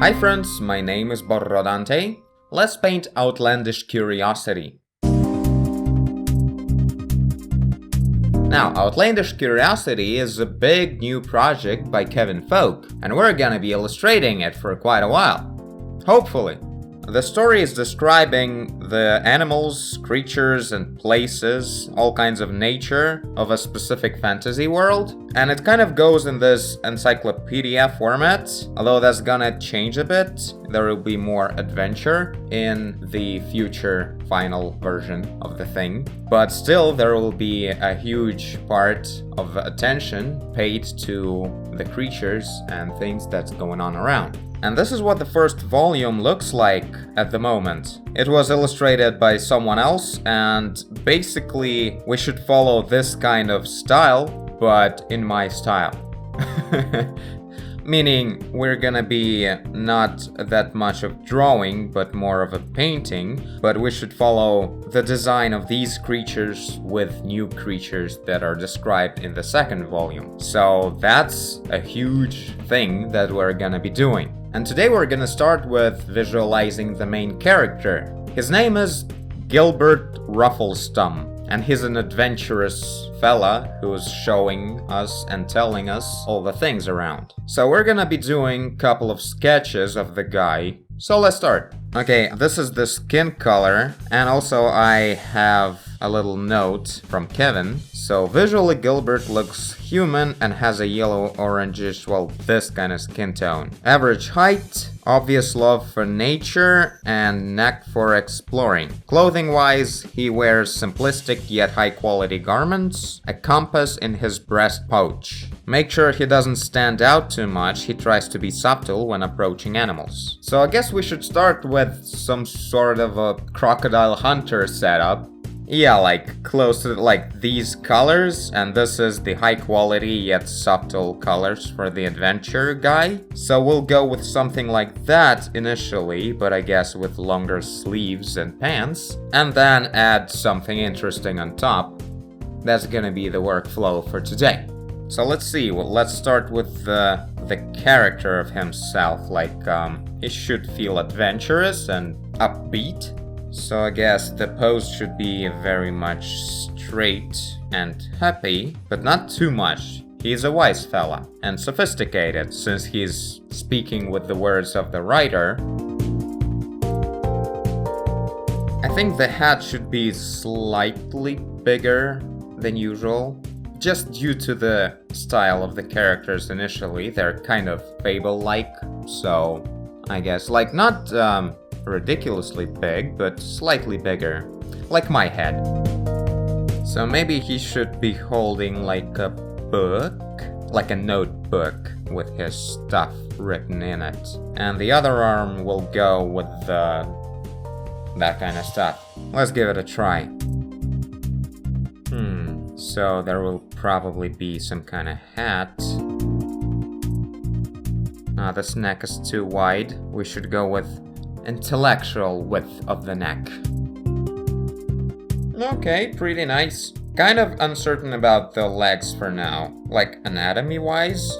Hi friends, my name is Borrodante. Let's paint Outlandish Curiosity. Now, Outlandish Curiosity is a big new project by Kevin Folk, and we're gonna be illustrating it for quite a while. Hopefully. The story is describing the animals, creatures, and places, all kinds of nature of a specific fantasy world, and it kind of goes in this encyclopedia format, although that's gonna change a bit. There will be more adventure in the future final version of the thing, but still there will be a huge part of attention paid to the creatures and things that's going on around. And this is what the first volume looks like at the moment. It was illustrated by someone else, and basically we should follow this kind of style, but in my style. Meaning we're gonna be not that much of drawing, but more of a painting, but we should follow the design of these creatures with new creatures that are described in the second volume. So that's a huge thing that we're gonna be doing. And today we're gonna start with visualizing the main character. His name is Gilbert Rufflestum, and he's an adventurous fella who's showing us and telling us all the things around. So we're gonna be doing a couple of sketches of the guy. So let's start. Okay, this is the skin color, and also I have a little note from Kevin. So visually Gilbert looks human and has a yellow-orangish, well, this kind of skin tone. Average height, obvious love for nature, and knack for exploring. Clothing-wise, he wears simplistic yet high-quality garments, a compass in his breast pouch. Make sure he doesn't stand out too much, he tries to be subtle when approaching animals. So I guess we should start with some sort of a crocodile hunter setup. Yeah, like close to like these colors, and this is the high quality yet subtle colors for the adventure guy. So we'll go with something like that initially, but I guess with longer sleeves and pants, and then add something interesting on top. That's gonna be the workflow for today. So let's see, well, let's start with the character of himself, like he should feel adventurous and upbeat. So I guess the pose should be very much straight and happy, but not too much. He's a wise fella and sophisticated, since he's speaking with the words of the writer. I think the hat should be slightly bigger than usual, just due to the style of the characters initially. They're kind of fable-like, so I guess, like, not ridiculously big, but slightly bigger, like my head. So maybe he should be holding like a book, like a notebook with his stuff written in it, and the other arm will go with that kind of stuff. Let's give it a try. So there will probably be some kind of hat. This neck is too wide. We should go with intellectual width of the neck. Okay, pretty nice. Kind of uncertain about the legs for now, like anatomy-wise.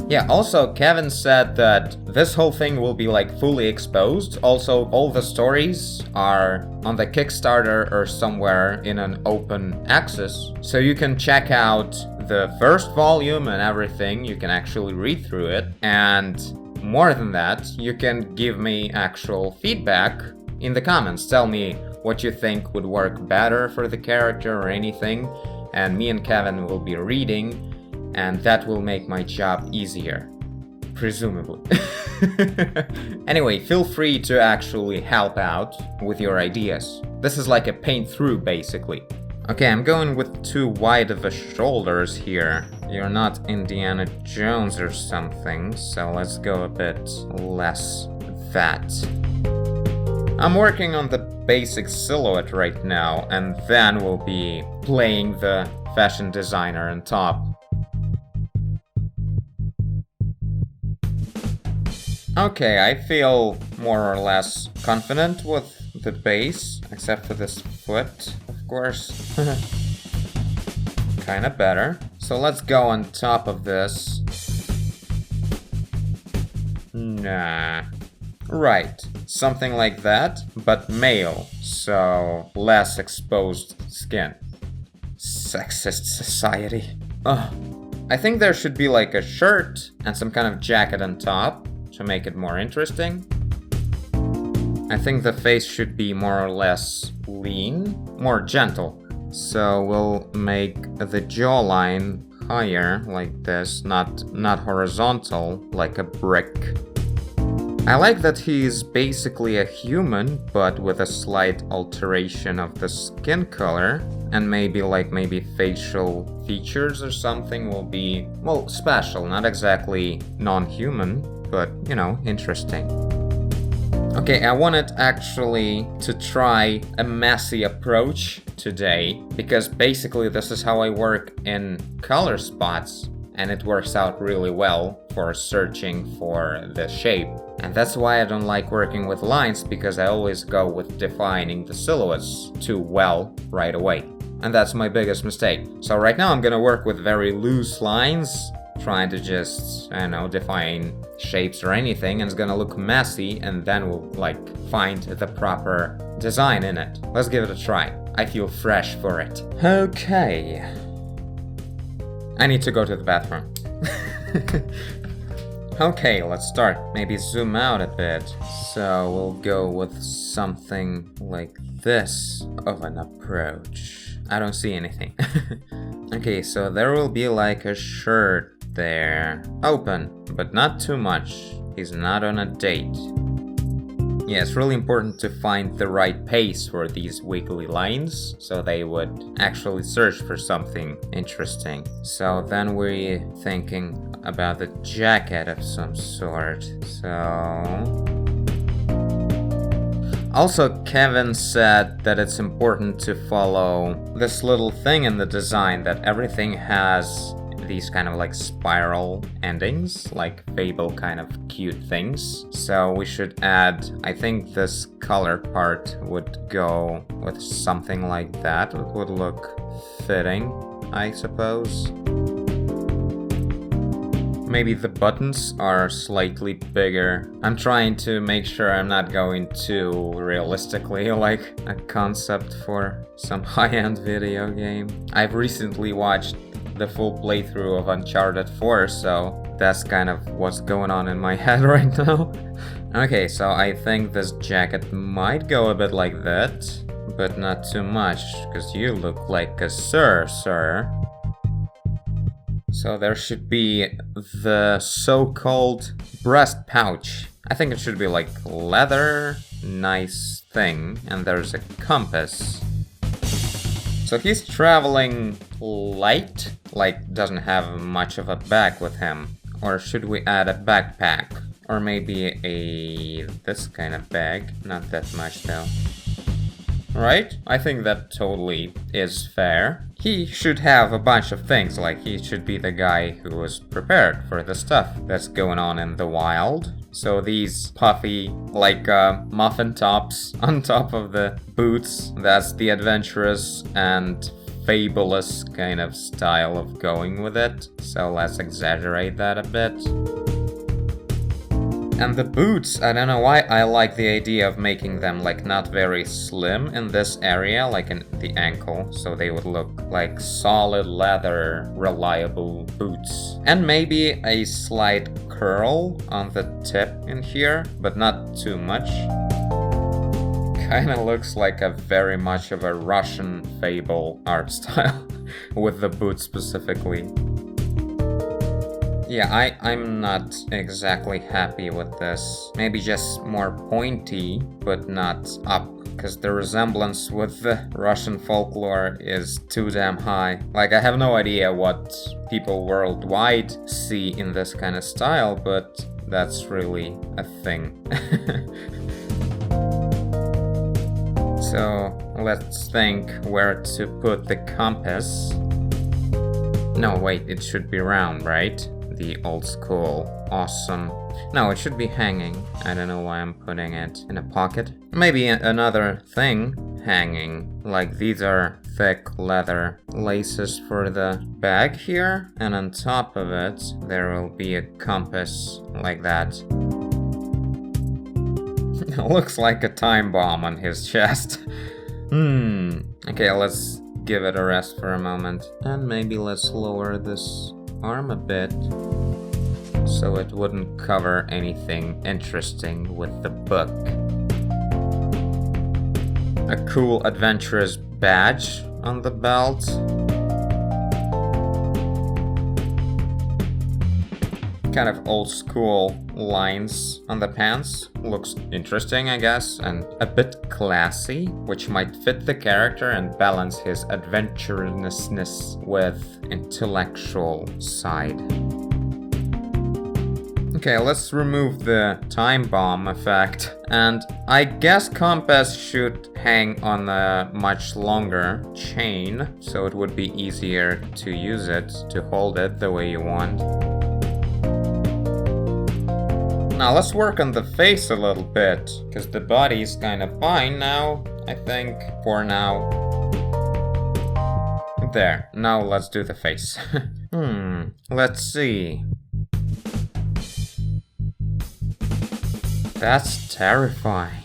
Yeah, also Kevin said that this whole thing will be like fully exposed. Also, all the stories are on the Kickstarter or somewhere in an open access. So you can check out the first volume and everything. You can actually read through it, and more than that, you can give me actual feedback in the comments. Tell me what you think would work better for the character or anything, and me and Kevin will be reading, and that will make my job easier. Presumably. Anyway, feel free to actually help out with your ideas. This is like a paint through, basically. Okay, I'm going with too wide of a shoulders here. You're not Indiana Jones or something, so let's go a bit less that. I'm working on the basic silhouette right now, and then we'll be playing the fashion designer on top. Okay, I feel more or less confident with the base, except for this foot, of course. Kinda better. So let's go on top of this. Nah. Right, something like that, but male, so less exposed skin. Sexist society. Ugh. I think there should be like a shirt and some kind of jacket on top to make it more interesting. I think the face should be more or less lean, more gentle. So we'll make the jawline higher like this, not horizontal like a brick. I like that he's basically a human, but with a slight alteration of the skin color. And maybe facial features or something will be, well, special, not exactly non-human, but, you know, interesting. Okay, I wanted actually to try a messy approach today, because basically this is how I work in color spots, and it works out really well for searching for the shape. And that's why I don't like working with lines, because I always go with defining the silhouettes too well right away. And that's my biggest mistake. So right now I'm gonna work with very loose lines, trying to just, I don't know, define shapes or anything, and it's gonna look messy, and then we'll find the proper design in it. Let's give it a try. I feel fresh for it. Okay. I need to go to the bathroom. Okay, let's start. Maybe zoom out a bit. So we'll go with something like this of an approach. I don't see anything. Okay, so there will be like a shirt there. Open, but not too much. He's not on a date. Yeah, it's really important to find the right pace for these wiggly lines, so they would actually search for something interesting. So then we're thinking about the jacket of some sort. So... Also, Kevin said that it's important to follow this little thing in the design, that everything has these kind of like spiral endings, like Fable kind of cute things. So we should add, I think this color part would go with something like that. It would look fitting, I suppose. Maybe the buttons are slightly bigger. I'm trying to make sure I'm not going too realistically like a concept for some high-end video game. I've recently watched the full playthrough of Uncharted 4, so that's kind of what's going on in my head right now. Okay, so I think this jacket might go a bit like that, but not too much, because you look like a sir. So there should be the so-called breast pouch. I think it should be like leather, nice thing, and there's a compass. So he's traveling light, like doesn't have much of a bag with him. Or should we add a backpack? Or maybe this kind of bag, not that much though. Right? I think that totally is fair. He should have a bunch of things, like he should be the guy who was prepared for the stuff that's going on in the wild. So these puffy, like muffin tops on top of the boots, that's the adventurous and fabulous kind of style of going with it. So let's exaggerate that a bit. And the boots, I don't know why I like the idea of making them like not very slim in this area, like in the ankle, so they would look like solid leather, reliable boots. And maybe a slight curl on the tip in here, but not too much. Kinda looks like a very much of a Russian fable art style, with the boots specifically. Yeah, I'm not exactly happy with this. Maybe just more pointy, but not up, because the resemblance with the Russian folklore is too damn high. Like, I have no idea what people worldwide see in this kind of style, but that's really a thing. So, let's think where to put the compass. No, wait, it should be round, right? The old school, awesome. No, it should be hanging. I don't know why I'm putting it in a pocket. Maybe another thing hanging. Like these are thick leather laces for the bag here. And on top of it, there will be a compass like that. Looks like a time bomb on his chest. Okay, let's give it a rest for a moment. And maybe let's lower this arm a bit, so it wouldn't cover anything interesting with the book. A cool adventurous badge on the belt. Kind of old school lines on the pants. Looks interesting, I guess, and a bit classy, which might fit the character and balance his adventurousness with intellectual side. Okay, let's remove the time bomb effect. And I guess compass should hang on a much longer chain, so it would be easier to use it, to hold it the way you want. Now let's work on the face a little bit, because the body's kind of fine now, I think, for now. There, now let's do the face. Let's see. That's terrifying.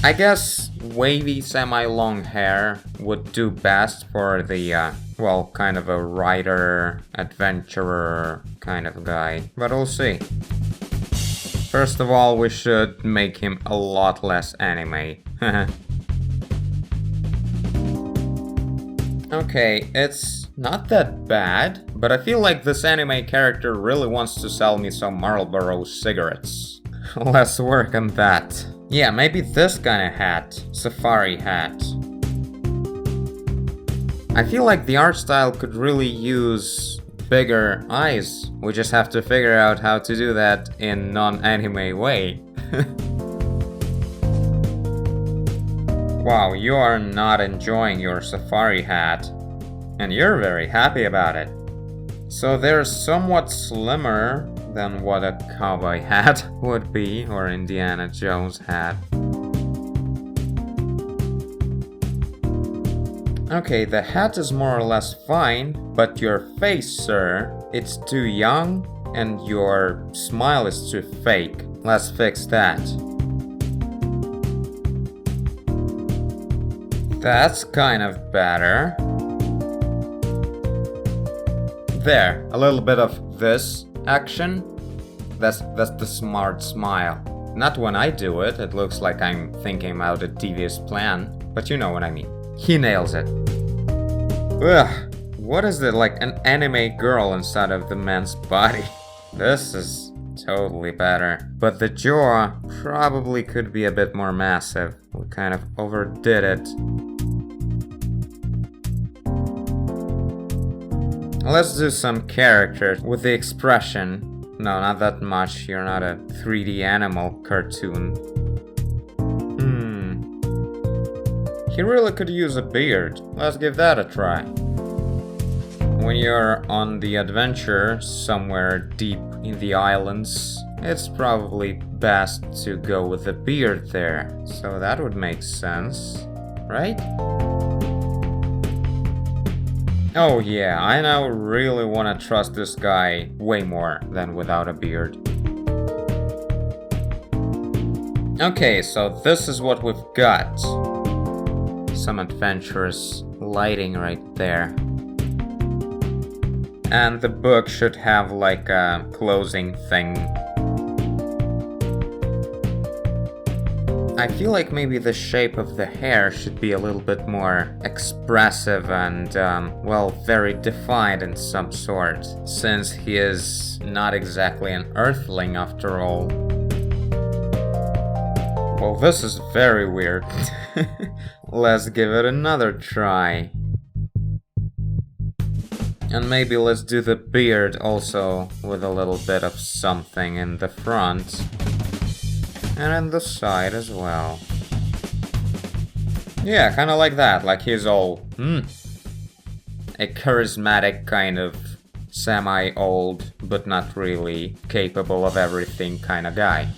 I guess wavy semi-long hair would do best for the, well, kind of a writer, adventurer kind of guy. But we'll see. First of all, we should make him a lot less anime. Okay, it's not that bad, but I feel like this anime character really wants to sell me some Marlboro cigarettes. Let's work on that. Yeah, maybe this kind of hat. Safari hat. I feel like the art style could really use bigger eyes. We just have to figure out how to do that in non-anime way. Wow, you are not enjoying your safari hat. And you're very happy about it. So they're somewhat slimmer than what a cowboy hat would be, or Indiana Jones hat. Okay, the hat is more or less fine, but your face, sir, it's too young, and your smile is too fake. Let's fix that. That's kind of better. There, a little bit of this action. That's the smart smile. Not when I do it, it looks like I'm thinking about a devious plan, but you know what I mean. He nails it. Ugh, what is it, like an anime girl inside of the man's body? This is totally better. But the jaw probably could be a bit more massive. We kind of overdid it. Let's do some characters with the expression. No, not that much. You're not a 3D animal cartoon. He really could use a beard. Let's give that a try. When you're on the adventure somewhere deep in the islands, it's probably best to go with a beard there. So that would make sense, right? Oh yeah, I now really want to trust this guy way more than without a beard. Okay, so this is what we've got. Some adventurous lighting right there. And the book should have like a closing thing. I feel like maybe the shape of the hair should be a little bit more expressive and, well, very defined in some sort, since he is not exactly an earthling after all. Well, this is very weird. Let's give it another try. And maybe let's do the beard also with a little bit of something in the front. And on the side as well. Yeah, kind of like that, like he's all, a charismatic kind of semi-old, but not really capable of everything kind of guy.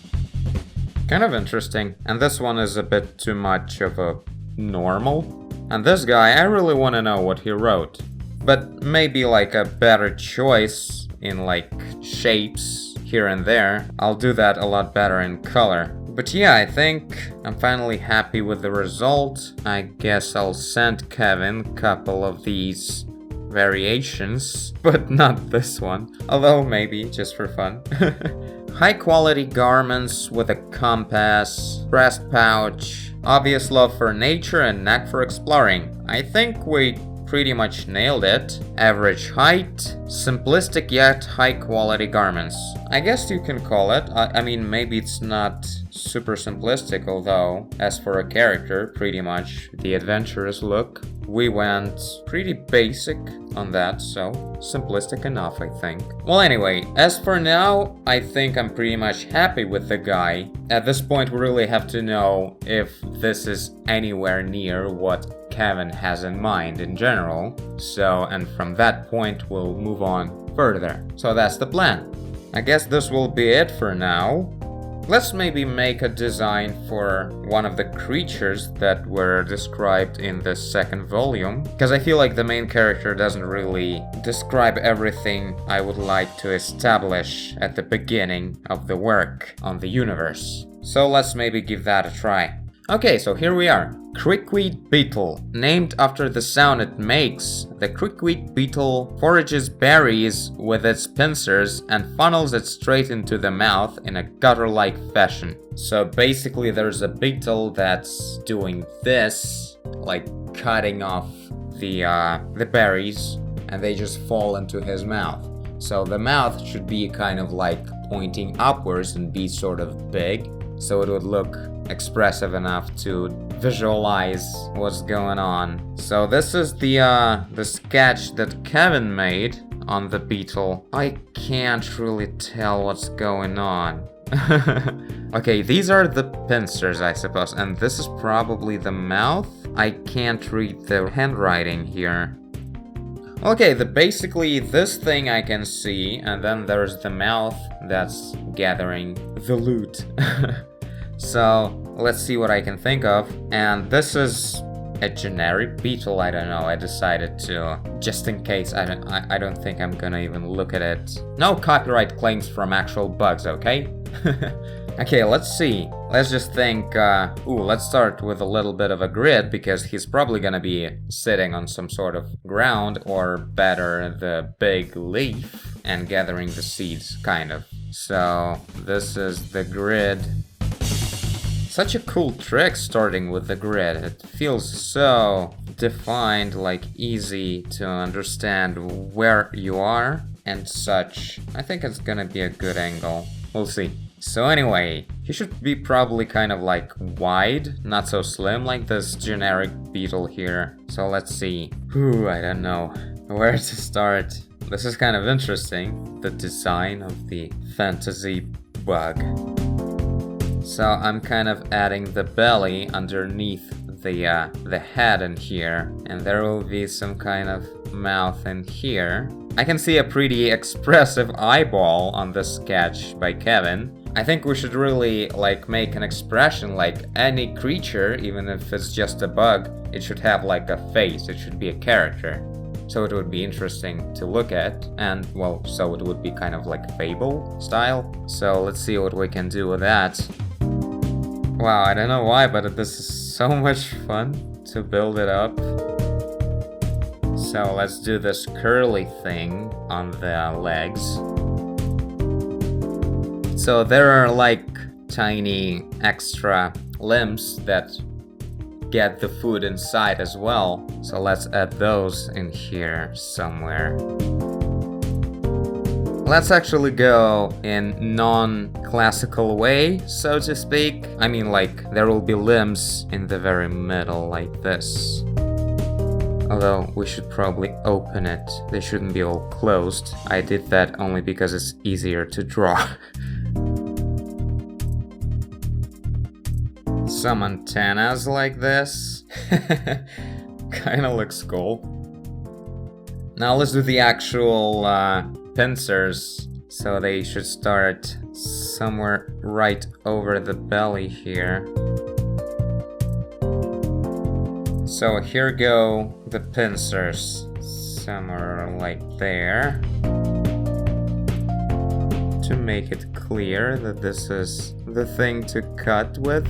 Kind of interesting. And this one is a bit too much of a normal. And this guy, I really want to know what he wrote. But maybe like a better choice in like shapes. here and there. I'll do that a lot better in color. But yeah, I think I'm finally happy with the result. I guess I'll send Kevin a couple of these variations, but not this one. Although maybe just for fun. High quality garments with a compass, breast pouch, obvious love for nature and knack for exploring. I think we pretty much nailed it. Average height, simplistic yet high quality garments. I guess you can call it. I mean, maybe it's not super simplistic, although, as for a character, pretty much the adventurous look. We went pretty basic on that, so simplistic enough, I think. Well, anyway, as for now, I think I'm pretty much happy with the guy. At this point, we really have to know if this is anywhere near what Kevin has in mind in general. So, and from that point, we'll move on further. So that's the plan. I guess this will be it for now. Let's maybe make a design for one of the creatures that were described in the second volume, because I feel like the main character doesn't really describe everything I would like to establish at the beginning of the work on the universe. So let's maybe give that a try. Okay, so here we are. Crickweed beetle. Named after the sound it makes, the crickweed beetle forages berries with its pincers and funnels it straight into the mouth in a gutter-like fashion. So basically there's a beetle that's doing this, like cutting off the berries, and they just fall into his mouth. So the mouth should be kind of like pointing upwards and be sort of big, so it would look expressive enough to visualize what's going on. So this is the sketch that Kevin made on the beetle. I can't really tell what's going on. Okay, these are the pincers, I suppose, and this is probably the mouth. I can't read the handwriting here. Okay, basically this thing I can see, and then there's the mouth that's gathering the loot. So let's see what I can think of. And this is a generic beetle. I don't know. I decided to, just in case. I don't think I'm gonna even look at it. No copyright claims from actual bugs, okay? Okay, let's see. Let's just think. Let's start with a little bit of a grid, because he's probably gonna be sitting on some sort of ground, or better, the big leaf, and gathering the seeds, kind of. So this is the grid. Such a cool trick starting with the grid. It feels so defined, like easy to understand where you are and such. I think it's gonna be a good angle. We'll see. So anyway, he should be probably kind of like wide, not so slim like this generic beetle here. So let's see. I don't know where to start. This is kind of interesting, the design of the fantasy bug. So I'm kind of adding the belly underneath the head in here, and there will be some kind of mouth in here. I can see a pretty expressive eyeball on this sketch by Kevin. I think we should really like make an expression like any creature, even if it's just a bug, it should have like a face, it should be a character. So it would be interesting to look at, and well, so it would be kind of like Fable style. So let's see what we can do with that. Wow, I don't know why, but this is so much fun to build it up. So let's do this curly thing on the legs. So there are like tiny extra limbs that get the food inside as well. So let's add those in here somewhere. Let's actually go in non-classical way, so to speak. I mean, like, there will be limbs in the very middle, like this. Although, we should probably open it. They shouldn't be all closed. I did that only because it's easier to draw. Some antennas like this. Kinda looks cool. Now let's do the actual pincers. So they should start somewhere right over the belly here. So here go the pincers. Somewhere like there. to make it clear that this is the thing to cut with.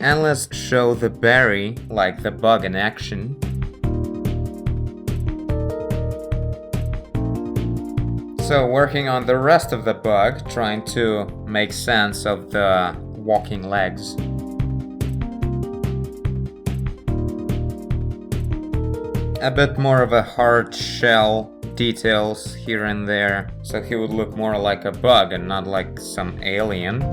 And let's show the berry, like the bug in action. So working on the rest of the bug, trying to make sense of the walking legs. A bit more of a hard shell details here and there, so he would look more like a bug and not like some alien.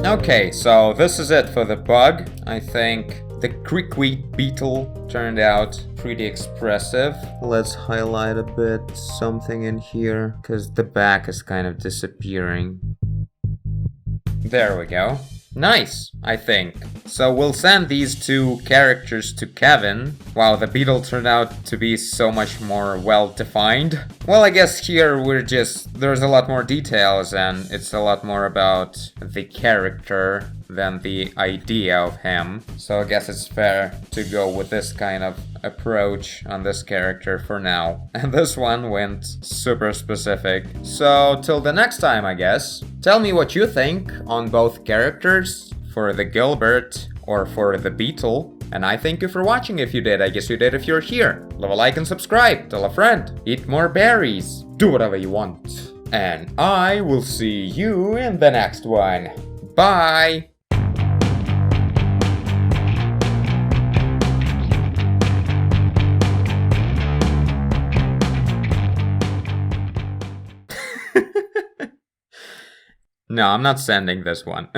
Okay, so this is it for the bug. I think the crickweed beetle turned out pretty expressive. Let's highlight a bit something in here, because the back is kind of disappearing. There we go. Nice, I think. So we'll send these two characters to Kevin. Wow, the beetle turned out to be so much more well-defined. Well, I guess here there's a lot more details and it's a lot more about the character than the idea of him. So I guess it's fair to go with this kind of approach on this character for now. And this one went super specific. So till the next time, I guess. Tell me what you think on both characters, for the Gilbert or for the Beetle. And I thank you for watching if you did. I guess you did if you're here. Leave a like and subscribe. Tell a friend. Eat more berries. Do whatever you want. And I will see you in the next one. Bye! No, I'm not sending this one.